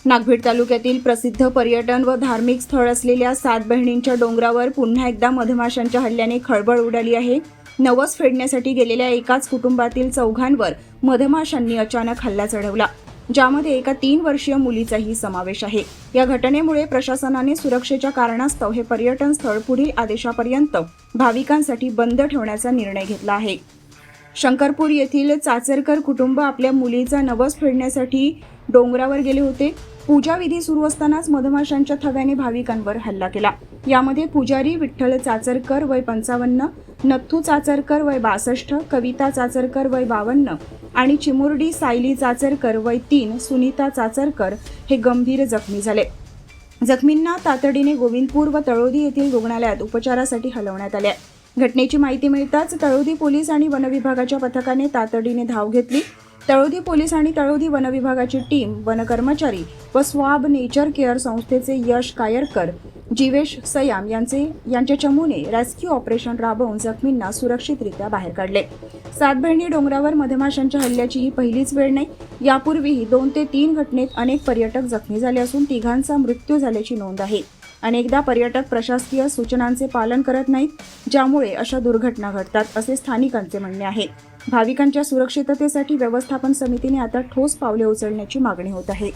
नागभीड तालुक्यातील प्रसिद्ध पर्यटन व धार्मिक स्थळ असलेल्या सात बहिणींच्या डोंगरावर पुन्हा एकदा मधमाशांच्या हल्ल्याने खळबळ उडाली आहे. नवस फेडण्यासाठी गेलेल्या एकाच कुटुंबातील चौघांवर मधमाशांनी अचानक हल्ला चढवला, ज्यामध्ये एका 3 वर्षीय मुलीचाही समावेश आहे. या घटनेमुळे प्रशासनाने सुरक्षेच्या कारणास्तव हे पर्यटन स्थळ पुढील आदेशापर्यंत भाविकांसाठी बंद ठेवण्याचा निर्णय घेतला आहे. शंकरपूर येथील चाचरकर कुटुंब आपल्या मुलीचा नवस फेडण्यासाठी डोंगरावर गेले होते. पूजा विधी सुरू असतानाच मधमाशांच्या थव्याने भाविकांवर हल्ला केला. यामध्ये पुजारी विठ्ठल चाचरकर वय 55, नथू चाचरकर वय 62, कविता चाचरकर वय 52 आणि चिमुरडी सायली चाचरकर वय 3, सुनीता चाचरकर हे गंभीर जखमी झाले. जखमींना तातडीने गोविंदपूर व तळोदी येथील रुग्णालयात उपचारासाठी हलवण्यात आले. घटनेची माहिती मिळताच तळोदी पोलीस आणि वनविभागाच्या पथकाने तातडीने धाव घेतली. तळोदी पोलीस आणि तळोदी वनविभागाची टीम, वन कर्मचारी व स्वाब नेचर केअर संस्थेचे यश कायरकर, जीवेश सयाम यांच्या चमूने रेस्क्यू ऑपरेशन राबवून जखमींना सुरक्षितरित्या बाहेर काढले. 7 बहिणी डोंगरावर मधमाशांच्या हल्ल्याची ही पहिलीच वेळ नाही. यापूर्वीही 2 ते 3 घटनेत अनेक पर्यटक जखमी झाले असून 3घांचा मृत्यू झाल्याची नोंद आहे. अनेकदा पर्यटक प्रशासकीय सूचनांचे पालन करत नाहीत, ज्यामुळे अशा दुर्घटना घडतात, असे स्थानिकांचे म्हणणे आहे. भाविकांच्या सुरक्षिततेसाठी व्यवस्थापन समितीने आता ठोस पावले उचलण्याची मागणी होत आहे.